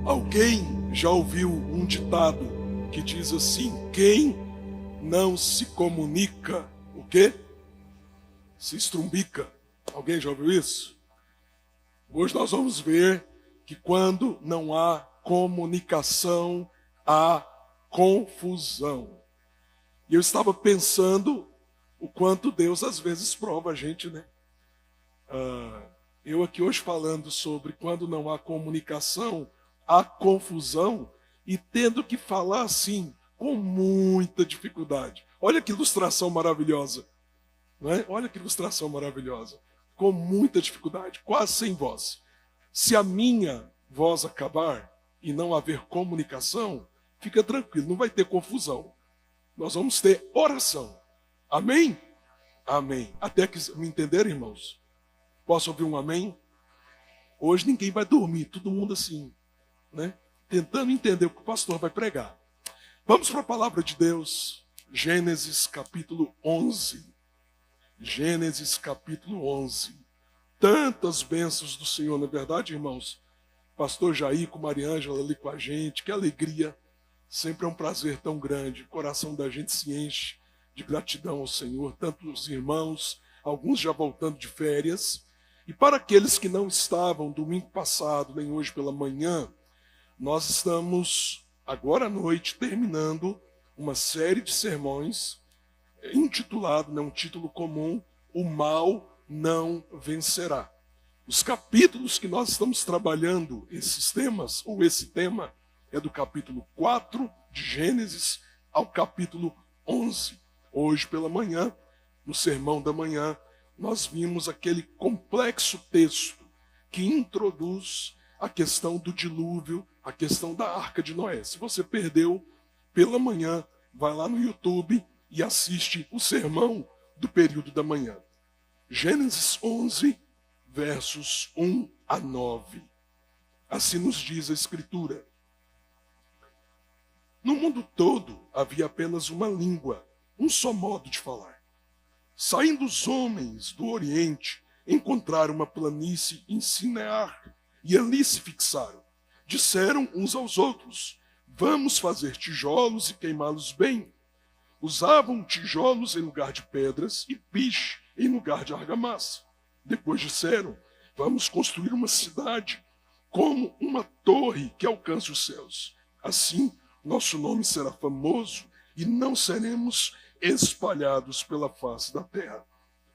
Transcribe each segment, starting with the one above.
Alguém já ouviu um ditado que diz assim: quem não se comunica, o quê? Se estrumbica. Alguém já ouviu isso? Hoje nós vamos ver que quando não há comunicação, há confusão. E eu estava pensando o quanto Deus às vezes prova a gente, né? Eu aqui hoje falando sobre quando não há comunicação, há confusão, e tendo que falar assim, com muita dificuldade. Olha que ilustração maravilhosa, não é? Olha que ilustração maravilhosa. Com muita dificuldade, quase sem voz. Se a minha voz acabar e não haver comunicação, fica tranquilo, não vai ter confusão. Nós vamos ter oração. Amém? Amém. Até que me entenderam, irmãos? Posso ouvir um amém? Hoje ninguém vai dormir, todo mundo assim, né? Tentando entender o que o pastor vai pregar. Vamos para a palavra de Deus, Gênesis capítulo 11. Gênesis capítulo 11. Tantas bênçãos do Senhor, não é verdade, irmãos? Pastor Jair com Maria Ângela ali com a gente, que alegria. Sempre é um prazer tão grande. O coração da gente se enche de gratidão ao Senhor. Tantos irmãos, alguns já voltando de férias. E para aqueles que não estavam domingo passado, nem hoje pela manhã, nós estamos agora à noite terminando uma série de sermões intitulado, né, um título comum, O Mal Não Vencerá. Os capítulos que nós estamos trabalhando, esses temas, ou esse tema, é do capítulo 4 de Gênesis ao capítulo 11. Hoje pela manhã, no sermão da manhã, nós vimos aquele complexo texto que introduz a questão do dilúvio, a questão da Arca de Noé. Se você perdeu, pela manhã, vai lá no YouTube e assiste o sermão do período da manhã. Gênesis 11, versos 1 a 9. Assim nos diz a Escritura. No mundo todo havia apenas uma língua, um só modo de falar. Saindo os homens do Oriente, encontraram uma planície em Sinear e ali se fixaram. Disseram uns aos outros: vamos fazer tijolos e queimá-los bem. Usavam tijolos em lugar de pedras e piche em lugar de argamassa. Depois disseram: vamos construir uma cidade como uma torre que alcance os céus. Assim, nosso nome será famoso e não seremos espalhados pela face da terra.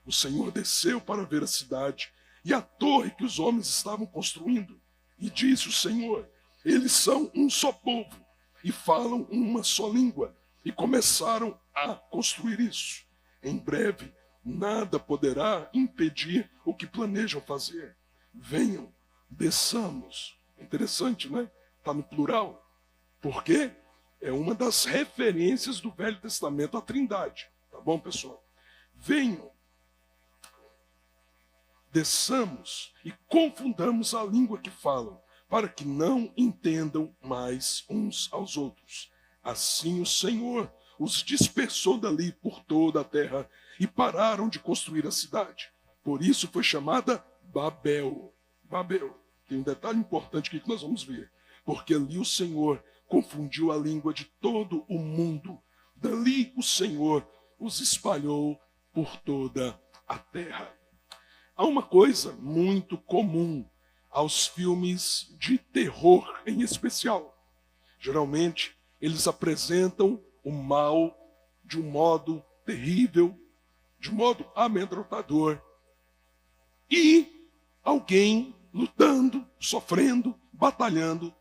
O Senhor desceu para ver a cidade e a torre que os homens estavam construindo. E disse o Senhor: eles são um só povo e falam uma só língua. E começaram a construir isso. Em breve, nada poderá impedir o que planejam fazer. Venham, desçamos. Interessante, né? Está no plural. Por quê? É uma das referências do Velho Testamento à Trindade. Tá bom, pessoal? Venham, desçamos e confundamos a língua que falam, para que não entendam mais uns aos outros. Assim o Senhor os dispersou dali por toda a terra e pararam de construir a cidade. Por isso foi chamada Babel. Babel. Tem um detalhe importante aqui que nós vamos ver. Porque ali o Senhor confundiu a língua de todo o mundo. Dali o Senhor os espalhou por toda a terra. Há uma coisa muito comum aos filmes de terror em especial. Geralmente, eles apresentam o mal de um modo terrível, de um modo amedrontador. E alguém lutando, sofrendo, batalhando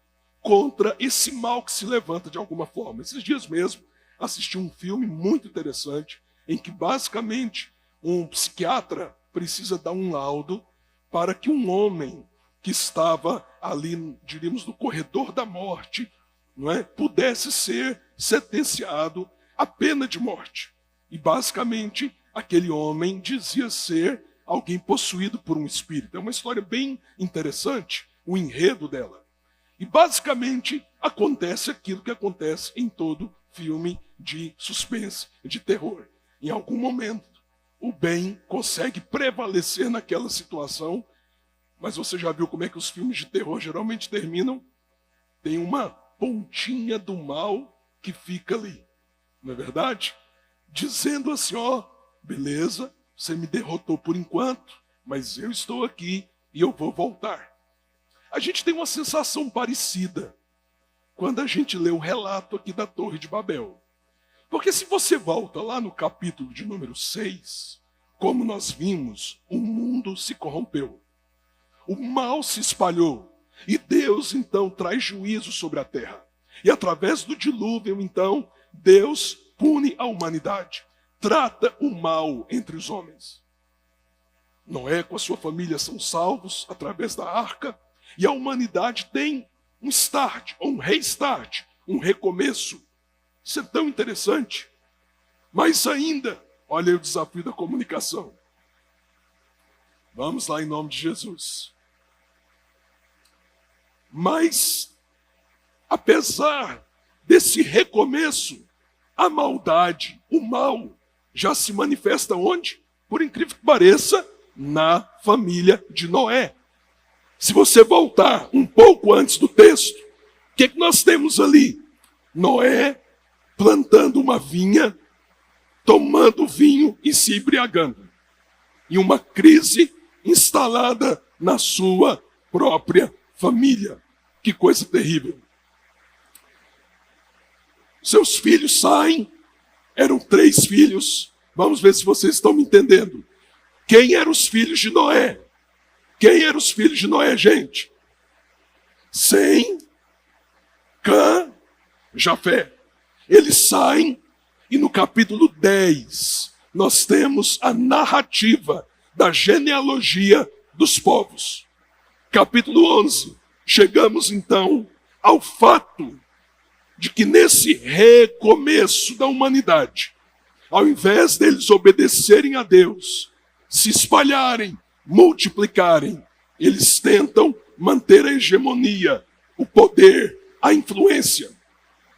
contra esse mal que se levanta de alguma forma. Esses dias mesmo, assisti um filme muito interessante, em que basicamente um psiquiatra precisa dar um laudo para que um homem que estava ali, diríamos, no corredor da morte, não é, pudesse ser sentenciado à pena de morte. E basicamente aquele homem dizia ser alguém possuído por um espírito. É uma história bem interessante, o enredo dela. E basicamente acontece aquilo que acontece em todo filme de suspense, de terror. Em algum momento, o bem consegue prevalecer naquela situação, mas você já viu como é que os filmes de terror geralmente terminam? tem uma pontinha do mal que fica ali, não é verdade? Dizendo assim, ó, beleza, você me derrotou por enquanto, mas eu estou aqui e eu vou voltar. A gente tem uma sensação parecida quando a gente lê o relato aqui da Torre de Babel. Porque se você volta lá no capítulo de número 6, como nós vimos, o mundo se corrompeu. O mal se espalhou. E Deus, então, traz juízo sobre a terra. E através do dilúvio, então, Deus pune a humanidade. Trata o mal entre os homens. Noé com a sua família são salvos através da arca. E a humanidade tem um start, um restart, um recomeço. Isso é tão interessante. Mas ainda, olha aí o desafio da comunicação. Vamos lá em nome de Jesus. Mas, apesar desse recomeço, a maldade, o mal, já se manifesta onde? Por incrível que pareça, na família de Noé. Se você voltar um pouco antes do texto, o que nós temos ali? Noé plantando uma vinha, tomando vinho e se embriagando. E uma crise instalada na sua própria família. Que coisa terrível. Seus filhos saem, eram 3 filhos. Vamos ver se vocês estão me entendendo. Quem eram os filhos de Noé? Quem eram os filhos de Noé, gente? Sem, Cã, Jafé. Eles saem e no capítulo 10 nós temos a narrativa da genealogia dos povos. Capítulo 11, chegamos então ao fato de que nesse recomeço da humanidade, ao invés deles obedecerem a Deus, se espalharem, multiplicarem, eles tentam manter a hegemonia, o poder, a influência.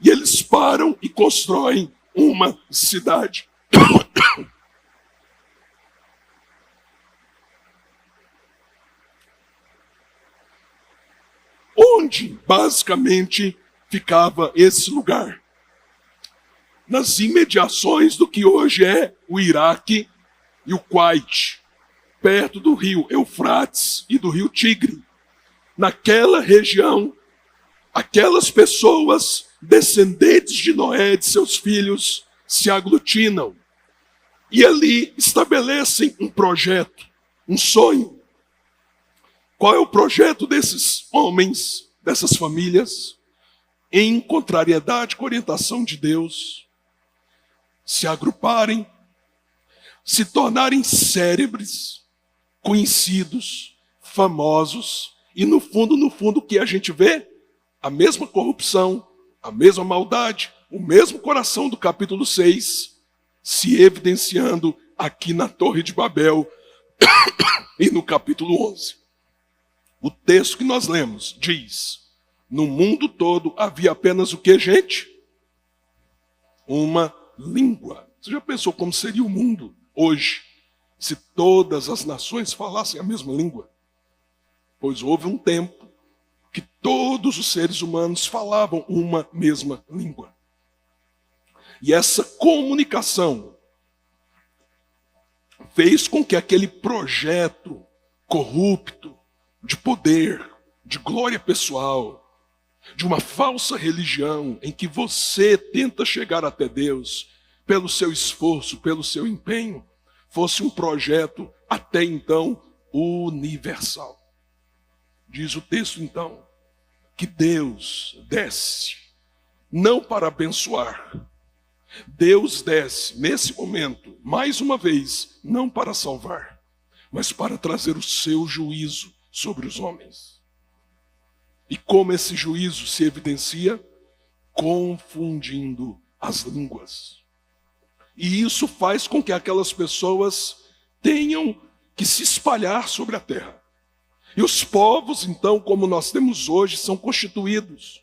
E eles param e constroem uma cidade. Onde, basicamente, ficava esse lugar? Nas imediações do que hoje é o Iraque e o Kuwait, perto do rio Eufrates e do rio Tigre. Naquela região, aquelas pessoas, descendentes de Noé e de seus filhos, se aglutinam. E ali estabelecem um projeto, um sonho. Qual é o projeto desses homens, dessas famílias? Em contrariedade com a orientação de Deus, se agruparem, se tornarem célebres, conhecidos, famosos, e no fundo, o que a gente vê? A mesma corrupção, a mesma maldade, o mesmo coração do capítulo 6, se evidenciando aqui na Torre de Babel e no capítulo 11. O texto que nós lemos diz: no mundo todo havia apenas o que, gente? Uma língua. Você já pensou como seria o mundo hoje se todas as nações falassem a mesma língua? Pois houve um tempo que todos os seres humanos falavam uma mesma língua. E essa comunicação fez com que aquele projeto corrupto de poder, de glória pessoal, de uma falsa religião em que você tenta chegar até Deus pelo seu esforço, pelo seu empenho, fosse um projeto até então universal. Diz o texto então que Deus desce não para abençoar. Deus desce nesse momento, mais uma vez, não para salvar, mas para trazer o seu juízo sobre os homens. E como esse juízo se evidencia? Confundindo as línguas. E isso faz com que aquelas pessoas tenham que se espalhar sobre a terra. E os povos, então, como nós temos hoje, são constituídos.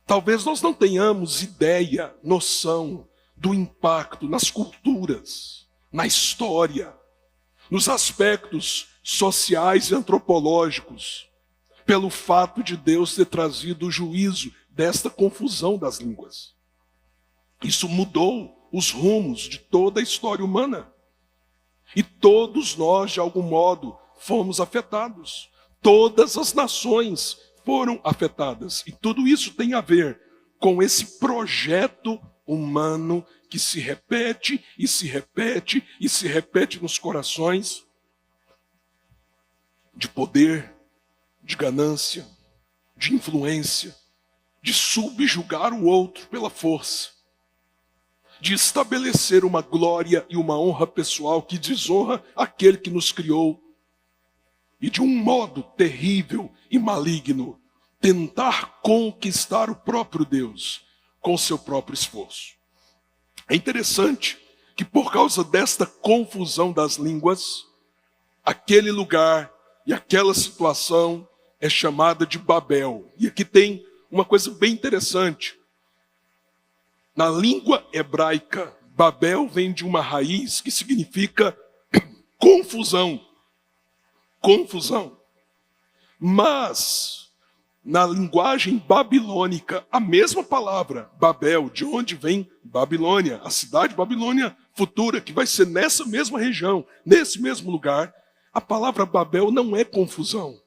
Talvez nós não tenhamos ideia, noção do impacto nas culturas, na história, nos aspectos sociais e antropológicos, pelo fato de Deus ter trazido o juízo desta confusão das línguas. Isso mudou os rumos de toda a história humana. E todos nós, de algum modo, fomos afetados. Todas as nações foram afetadas. E tudo isso tem a ver com esse projeto humano que se repete e se repete e se repete nos corações, de poder, de ganância, de influência, de subjugar o outro pela força, de estabelecer uma glória e uma honra pessoal que desonra aquele que nos criou, e de um modo terrível e maligno, tentar conquistar o próprio Deus com seu próprio esforço. É interessante que por causa desta confusão das línguas, aquele lugar e aquela situação é chamada de Babel. E aqui tem uma coisa bem interessante. Na língua hebraica, Babel vem de uma raiz que significa confusão. Confusão. Mas, na linguagem babilônica, a mesma palavra, Babel, de onde vem Babilônia, a cidade Babilônia futura, que vai ser nessa mesma região, nesse mesmo lugar, a palavra Babel não é confusão.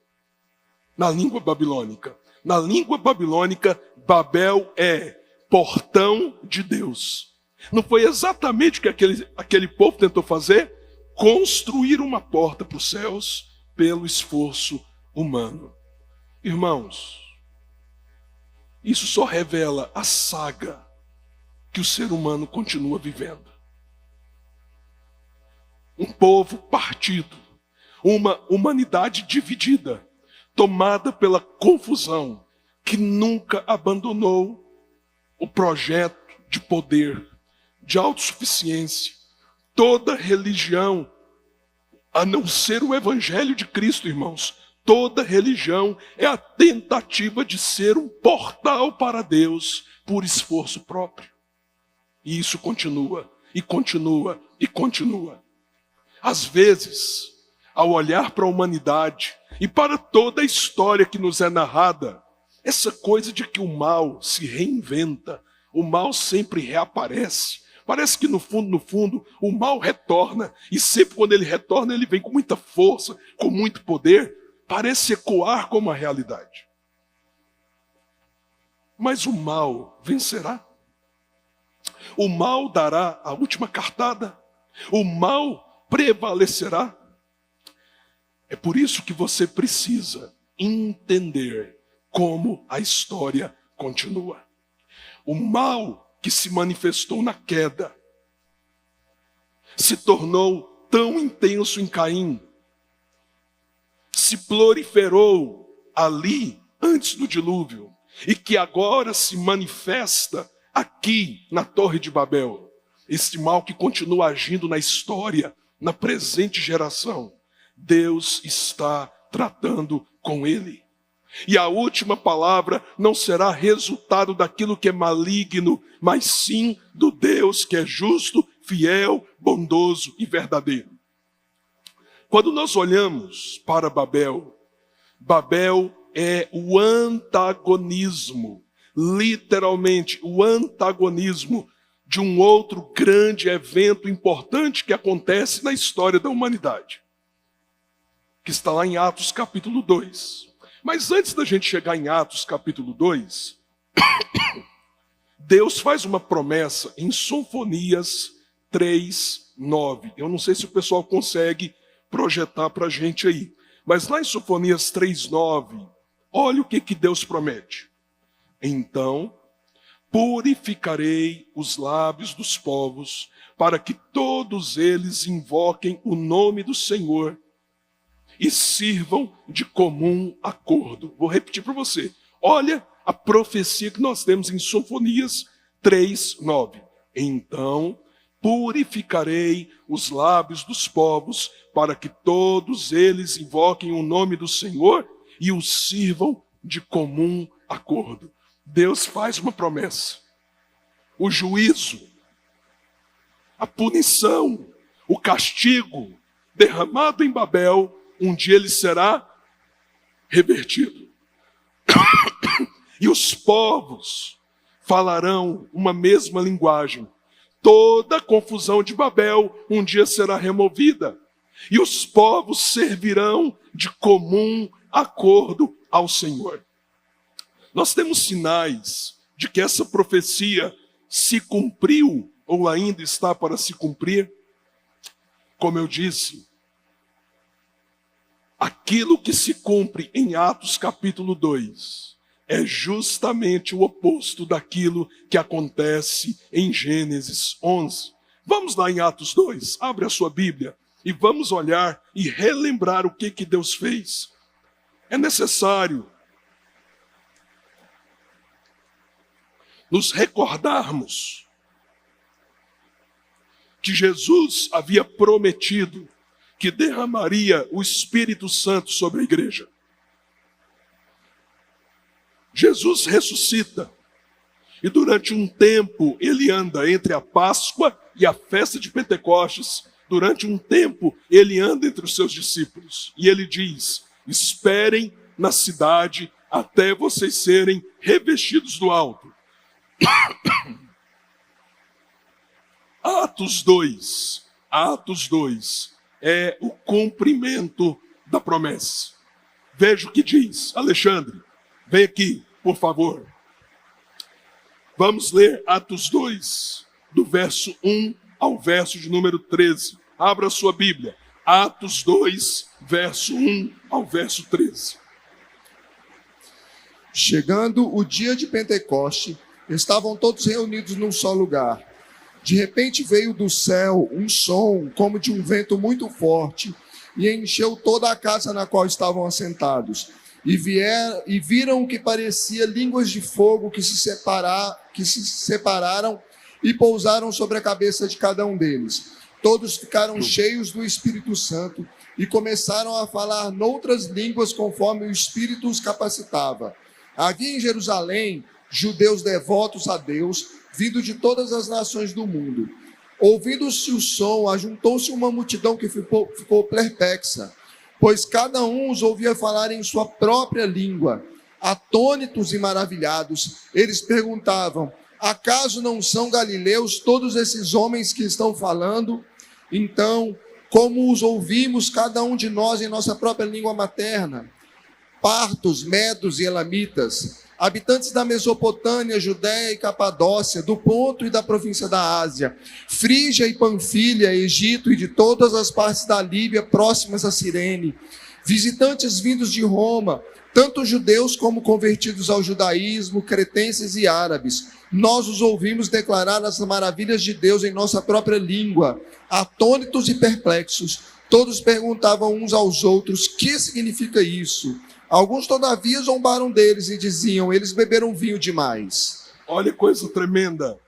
Na língua babilônica. Na língua babilônica, Babel é portão de Deus. Não foi exatamente o que aquele povo tentou fazer? Construir uma porta para os céus pelo esforço humano. Irmãos, isso só revela a saga que o ser humano continua vivendo. Um povo partido, uma humanidade dividida, tomada pela confusão, que nunca abandonou o projeto de poder, de autossuficiência. Toda religião, a não ser o Evangelho de Cristo, irmãos, toda religião é a tentativa de ser um portal para Deus por esforço próprio. E isso continua, e continua, e continua. Às vezes, ao olhar para a humanidade e para toda a história que nos é narrada, essa coisa de que o mal se reinventa, o mal sempre reaparece. Parece que no fundo, o mal retorna. E sempre quando ele retorna, ele vem com muita força, com muito poder. Parece ecoar como a realidade. Mas o mal vencerá. O mal dará a última cartada. O mal prevalecerá. É por isso que você precisa entender como a história continua. O mal que se manifestou na queda se tornou tão intenso em Caim, se proliferou ali antes do dilúvio, e que agora se manifesta aqui na Torre de Babel. Este mal que continua agindo na história, na presente geração. Deus está tratando com ele. E a última palavra não será resultado daquilo que é maligno, mas sim do Deus que é justo, fiel, bondoso e verdadeiro. Quando nós olhamos para Babel, Babel é o antagonismo, literalmente o antagonismo de um outro grande evento importante que acontece na história da humanidade, que está lá em Atos capítulo 2. Mas antes da gente chegar em Atos capítulo 2, Deus faz uma promessa em Sofonias 3:9. Eu não sei se o pessoal consegue projetar para a gente aí. Mas lá em Sofonias 3:9, olha o que Deus promete. Então, purificarei os lábios dos povos, para que todos eles invoquem o nome do Senhor e sirvam de comum acordo. Vou repetir para você. Olha a profecia que nós temos em Sofonias 3:9. Então, purificarei os lábios dos povos, para que todos eles invoquem o nome do Senhor e o sirvam de comum acordo. Deus faz uma promessa. O juízo, a punição, o castigo derramado em Babel, um dia ele será revertido. E os povos falarão uma mesma linguagem. Toda a confusão de Babel um dia será removida. E os povos servirão de comum acordo ao Senhor. Nós temos sinais de que essa profecia se cumpriu ou ainda está para se cumprir. Como eu disse, aquilo que se cumpre em Atos capítulo 2 é justamente o oposto daquilo que acontece em Gênesis 11. Vamos lá em Atos 2, abre a sua Bíblia e vamos olhar e relembrar o que Deus fez. É necessário nos recordarmos que Jesus havia prometido que derramaria o Espírito Santo sobre a igreja. Jesus ressuscita e durante um tempo ele anda entre a Páscoa e a festa de Pentecostes. Durante um tempo ele anda entre os seus discípulos e ele diz: esperem na cidade até vocês serem revestidos do alto. Atos 2 é o cumprimento da promessa. Veja o que diz. Alexandre, vem aqui, por favor. Vamos ler Atos 2, do verso 1 ao verso de número 13. Abra a sua Bíblia. Atos 2, verso 1 ao verso 13. Chegando o dia de Pentecoste, estavam todos reunidos num só lugar. De repente veio do céu um som como de um vento muito forte e encheu toda a casa na qual estavam assentados. E viram o que parecia línguas de fogo que se separaram e pousaram sobre a cabeça de cada um deles. Todos ficaram cheios do Espírito Santo e começaram a falar noutras línguas conforme o Espírito os capacitava. Havia em Jerusalém judeus devotos a Deus, vindo de todas as nações do mundo. Ouvindo-se o som, ajuntou-se uma multidão que ficou perplexa, pois cada um os ouvia falar em sua própria língua. Atônitos e maravilhados, eles perguntavam: acaso não são galileus todos esses homens que estão falando? Então, como os ouvimos cada um de nós em nossa própria língua materna? Partos, medos e elamitas, habitantes da Mesopotâmia, Judéia e Capadócia, do Ponto e da província da Ásia, Frígia e Panfilha, Egito e de todas as partes da Líbia próximas a Cirene, visitantes vindos de Roma, tanto judeus como convertidos ao judaísmo, cretenses e árabes. Nós os ouvimos declarar as maravilhas de Deus em nossa própria língua. Atônitos e perplexos, todos perguntavam uns aos outros: que significa isso? Alguns, todavia, zombaram deles e diziam: eles beberam vinho demais. Olha que coisa tremenda.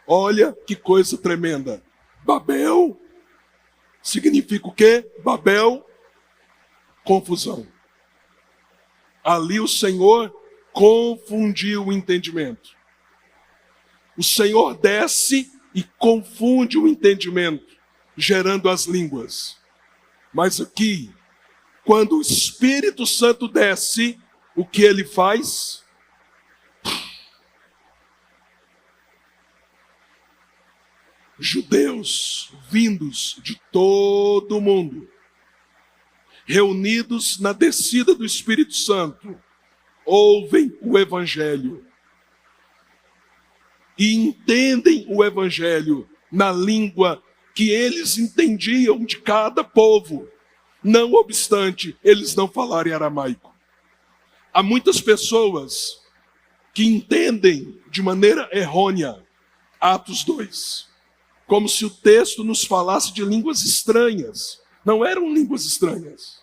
Olha que coisa tremenda. Babel significa o quê? Babel, confusão. Ali o Senhor confundiu o entendimento. O Senhor desce e confunde o entendimento, gerando as línguas. Mas aqui, quando o Espírito Santo desce, o que ele faz? Judeus vindos de todo o mundo, reunidos na descida do Espírito Santo, ouvem o Evangelho e entendem o Evangelho na língua que eles entendiam de cada povo. Não obstante eles não falarem aramaico. Há muitas pessoas que entendem de maneira errônea Atos 2, como se o texto nos falasse de línguas estranhas. Não eram línguas estranhas,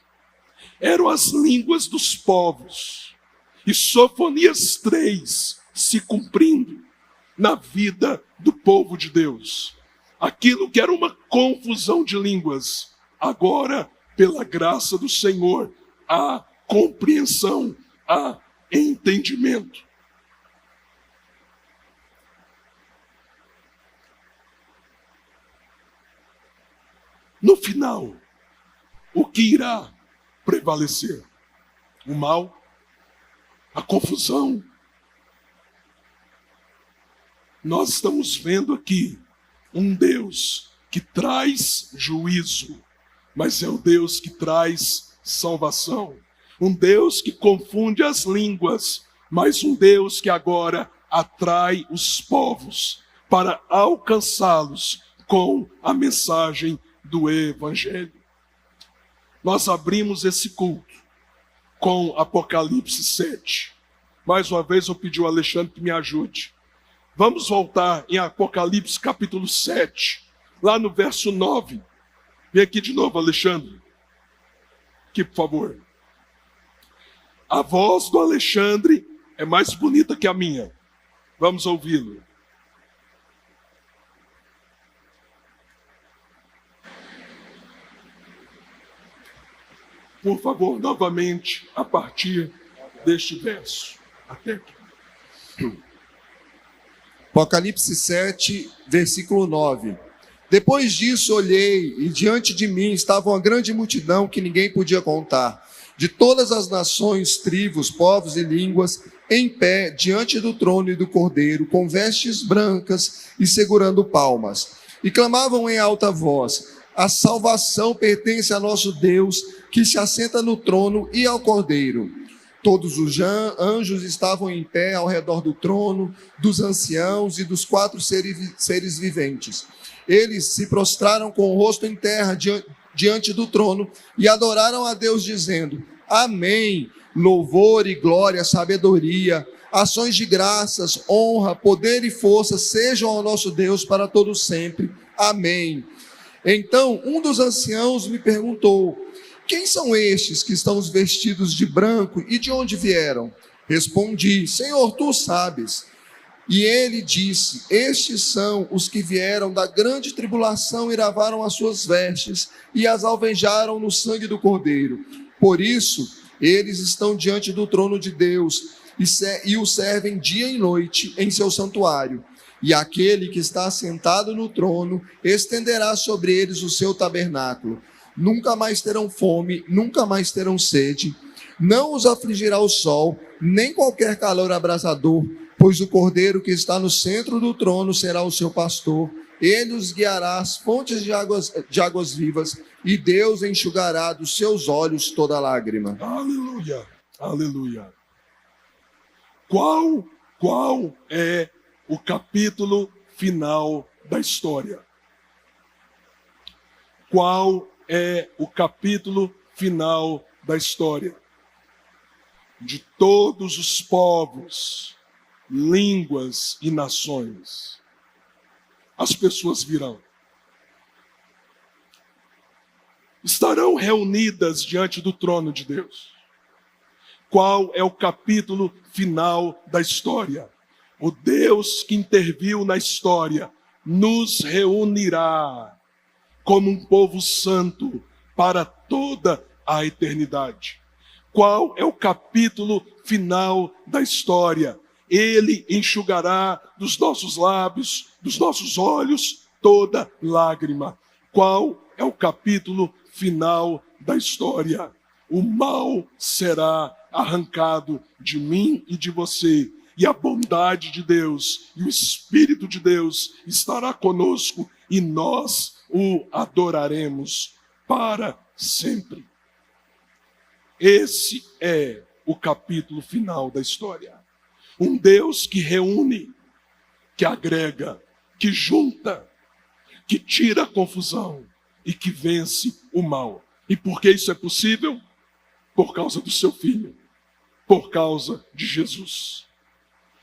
eram as línguas dos povos. E Sofonias 3 se cumprindo na vida do povo de Deus. Aquilo que era uma confusão de línguas, agora, pela graça do Senhor, há compreensão, há entendimento. No final, o que irá prevalecer? O mal? a confusão. Nós estamos vendo aqui um Deus que traz juízo, mas é o Deus que traz salvação. Um Deus que confunde as línguas, mas um Deus que agora atrai os povos para alcançá-los com a mensagem do Evangelho. Nós abrimos esse culto com Apocalipse 7. Mais uma vez eu pedi ao Alexandre que me ajude. Vamos voltar em Apocalipse capítulo 7, lá no verso 9. Vem aqui de novo, Alexandre. Aqui, por favor. A voz do Alexandre é mais bonita que a minha. Vamos ouvi-lo. Por favor, novamente, a partir deste verso. Até aqui. Apocalipse 7, versículo 9. Depois disso olhei, e diante de mim estava uma grande multidão que ninguém podia contar, de todas as nações, tribos, povos e línguas, em pé diante do trono e do Cordeiro, com vestes brancas e segurando palmas. E clamavam em alta voz: a salvação pertence a nosso Deus, que se assenta no trono, e ao Cordeiro. Todos os anjos estavam em pé ao redor do trono, dos anciãos e dos 4 seres viventes. Eles se prostraram com o rosto em terra diante do trono e adoraram a Deus, dizendo: Amém, louvor e glória, sabedoria, ações de graças, honra, poder e força sejam ao nosso Deus para todo sempre. Amém. Então um dos anciãos me perguntou: quem são estes que estão vestidos de branco e de onde vieram? Respondi: Senhor, tu sabes. E ele disse: estes são os que vieram da grande tribulação e lavaram as suas vestes e as alvejaram no sangue do Cordeiro. Por isso, eles estão diante do trono de Deus e o servem dia e noite em seu santuário. E aquele que está sentado no trono estenderá sobre eles o seu tabernáculo. Nunca mais terão fome, nunca mais terão sede. Não os afligirá o sol, nem qualquer calor abrasador, pois o Cordeiro que está no centro do trono será o seu pastor. Ele os guiará às fontes de águas vivas, e Deus enxugará dos seus olhos toda lágrima. Aleluia, aleluia. Qual é o capítulo final da história? Qual é o capítulo final da história? De todos os povos, línguas e nações, as pessoas virão. Estarão reunidas diante do trono de Deus. Qual é o capítulo final da história? O Deus que interviu na história nos reunirá como um povo santo para toda a eternidade. Qual é o capítulo final da história? Ele enxugará dos nossos lábios, dos nossos olhos, toda lágrima. Qual é o capítulo final da história? O mal será arrancado de mim e de você, e a bondade de Deus e o Espírito de Deus estará conosco, e nós o adoraremos para sempre. Esse é o capítulo final da história. Um Deus que reúne, que agrega, que junta, que tira a confusão e que vence o mal. E por que isso é possível? Por causa do seu Filho, por causa de Jesus.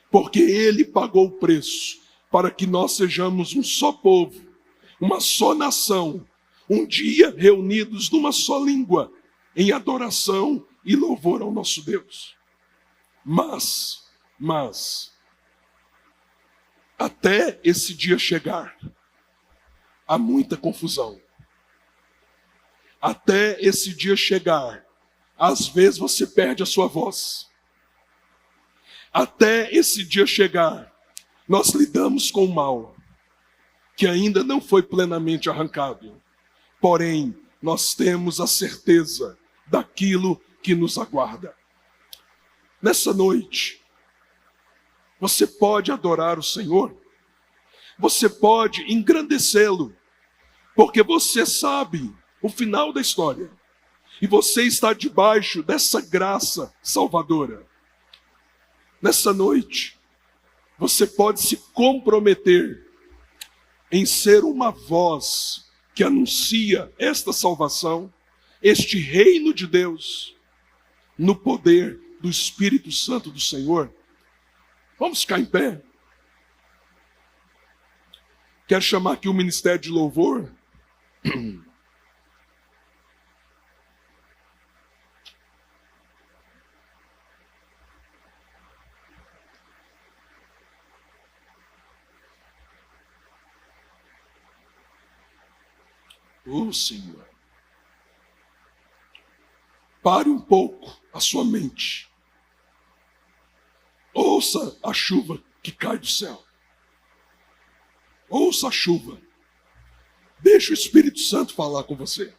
Porque Ele pagou o preço para que nós sejamos um só povo, uma só nação, um dia reunidos numa só língua, em adoração e louvor ao nosso Deus. Mas, até esse dia chegar, há muita confusão. Até esse dia chegar, às vezes você perde a sua voz. Até esse dia chegar, nós lidamos com o mal, que ainda não foi plenamente arrancado. Porém, nós temos a certeza daquilo que nos aguarda. nessa noite, você pode adorar o Senhor, você pode engrandecê-lo, porque você sabe o final da história, e você está debaixo dessa graça salvadora. Nessa noite, você pode se comprometer em ser uma voz que anuncia esta salvação, este reino de Deus, no poder do Espírito Santo do Senhor. Vamos ficar em pé. Quero chamar aqui o Ministério de Louvor. Oh, Senhor. Pare um pouco a sua mente. Ouça a chuva que cai do céu. Ouça a chuva. Deixa o Espírito Santo falar com você.